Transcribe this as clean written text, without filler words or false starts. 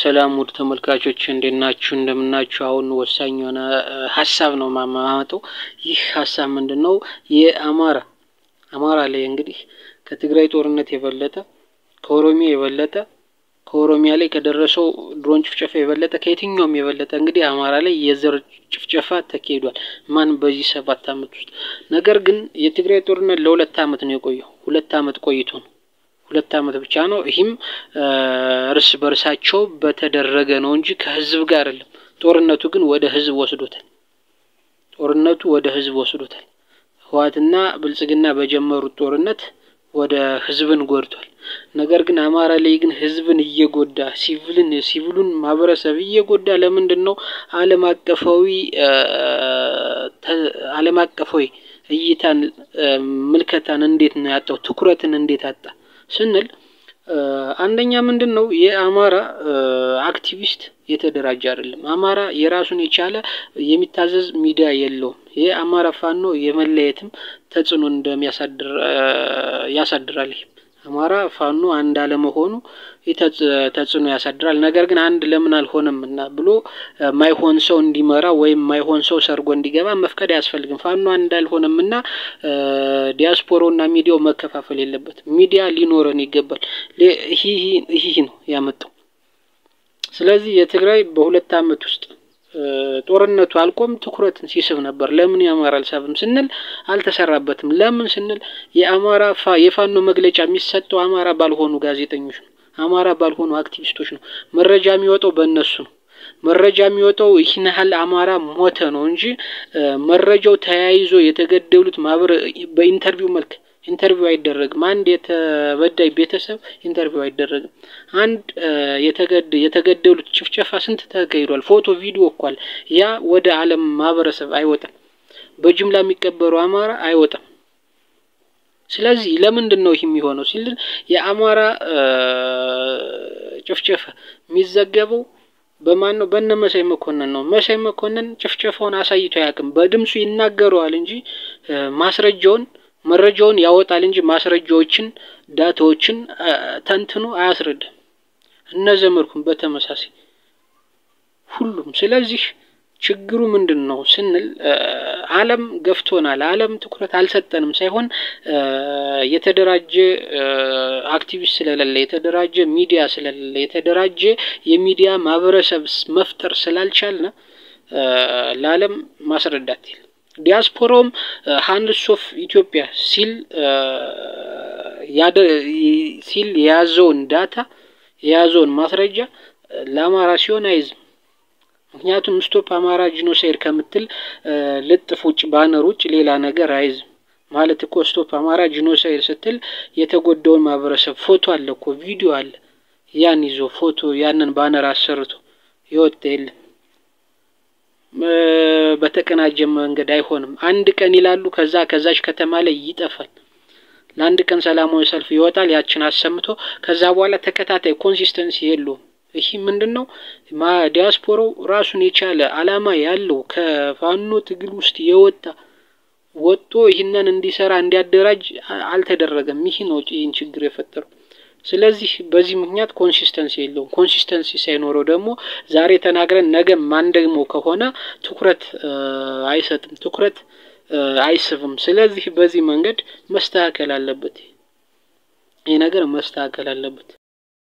ሰላም ውድ ተመልካቾች እንደናችሁ እንደምናችሁ አሁን ወሳኝ የሆነ ሐሳብ ነው ማማማጠው ይህ ሐሳብ ምንድነው የአማራ ላይ እንግዲህ ከትግራይ ጦርነት የበለጠ ከኦሮሚያ ላይ ከደረሰው ድሮን ጭፍጨፋ የበለጠ ከየትኛውም የበለጠ እንግዲህ አማራ ላይ የዘር ጭፍጨፋ ተካሂዷል ማን በዚህ 7 አመት ውስጥ ነገር ግን የትግራይ ጦርነት ለ2 አመት ነው የቆየው 2 አመት ቆይቶ ነው 2 አመት ብቻ ነው ይሄም እርስ በርሳቸው በተደረገ ነው እንጂ ከህዝብ ጋር አይደለም ጦርነቱ ግን ወደ ህዝብ ወስዶታል ህዋትና ብልጽግና በጀመሩት ጦርነት ወደ ህዝብን ጎድቷል ነገር ግን አማራ ላይ ግን ህዝብን እየጎዳ ሲቪሉን ማህበረሰብ እየጎዳ ለምንድነው ዓለም አቀፋዊ እይታን ምልከታን እንዴት ነው ያጣው ትኩረትን እንዴት አጣ ስንል አንደኛ ምንድነው የአማራ አክቲቪስት የተደራጀ አይደለም አማራ የራሱን የቻለ የሚታዘዝ ሚዲያ የለውም የአማራ ፋኖ የመለየትም ተጽዕኖ እንደሚያሳድር ያሳድራል አማራ ፋኖ አንድ አለ መሆኑ ተጽዕኖ ያሳድራል ነገር ግን አንድ ለምን አልሆነምና ብሎ ማይሆን ሰው እንዲመራ ወይም ማይሆን ሰው ሰርጎ እንዲገባ መፍቀድ ያስፈልግም ፋኖ አንድ አልሆነምና ዲያስፖራውና ሚዲያው መከፋፈል የለበት ሚዲያ ሊኖረን ይገባል ይሄ ነው ያመጣው ስለዚህ የትግራይ በ2 አመት ውስጥ ጦርነቱ አልቆም ትኩረትን ሲስብ ነበር ለምን ያማራል ሰብም ስንል አልተሰራበትም ለምን ስንል የፋኖ መግለጫ የሚሰጠው አማራ ባልሆኑ ጋዜጠኞች ነው አማራ ባልሆኑ አክቲቪስቶች ነው መረጃ የሚወጣው በእነሱ ነው መረጃ የሚወጣው ይህን አማራ ሞተ ነው እንጂ መረጃው ተያይዞ የተገደሉት ማብረ በኢንተርቪው መልክ ኢንተርቪው አይደረግም አንድ የተበዳይ ቤተሰብ ኢንተርቪው አይደረግም አንድ የተገደሉት ጭፍጨፋ ስንት ተካሂዷል ፎቶ ቪዲዮ እንኳን ያ ወደ ዓለም ማህበረሰብ አይወጣም በጅምላ የሚቀበሩ አማራ አይወጣም ስለዚህ ለምንድነው ይሄ የሚሆነው ሲል የአማራ ጭፍጨፋ የሚዘገበው በማን ነው በነመሳይ መኮንን ነው መሳይ መኮንን ጭፍጨፋውን አሳይቶ ያቅም በድምጹ ይናገራል እንጂ መረጃውን ያወጣል እንጂ ማስረጃዎችን ዳታዎችን ተንትኖ አያስረዳም እነዘመርኩም በተመሳሳይ ሁሉም ስለዚህ ችግሩ ምንድነው ስንል ዓለም ገፍቶናል ዓለም ትኩረት አልሰጠንም ሳይሆን የተደራጀ አክቲቪስት ስለሌለ የተደራጀ ሚዲያ ስለሌለ የተደራጀ የሚዲያ ማህበረሰብ መፍጠር ስላልቻልና ለዓለም ማስረዳት ዲያስፖራውም ሃንድስ ኦፍ ኢትዮጵያ ሲል ያዘውን ዳታ ያዘውን ማስረጃ ለአማራ ሲሆን አይዝም ምክንያቱም ስቶፕ አማራ ጂኖሳይድ ከምትል ልጥፍ ውጭ ባነር ውጭ ሌላ ነገር አይዝም ማለት እኮ ስቶፕ አማራ ጂኖሳይድ ስትል የተጎዳውን ማህበረሰብ ፎቶ አለ እኮ ቪዲዮ አለ ያን ይዞ ፎቶ ያንን ባነር አሰርቶ ይወጣል በተቀናጀ መንገድ አይሆንም አንድ ቀን ይላሉ ከዛች ከተማ ላይ ይጠፋል ለአንድ ቀን ሰላማዊ ሰልፍ ይወጣል ያችን አሰምቶ ከዛ በኋላ ተከታታይ ኮንሲስተንሲ የለውም ይሄ ምንድነው ዲያስፖራው ራሱን የቻለ አላማ ያለው ከፋኖ ትግል ውስጥ ወጥቶ ይሄንን እንዲሰራ እንዲያደራጅ አልተደረገም ይሄ ነው ይሄን ችግር የፈጠረው ስለዚህ በዚህ ምክንያት ኮንሲስተንሲ ሳይኖረው ደግሞ ዛሬ ተናግረን ነገ ማን ደግሞ ከሆነ ትኩረት አይሰጥም ትኩረት አይስብም ስለዚህ በዚህ መንገድ መስተካከል አለበት ይሄ ነገር መስተካከል አለበት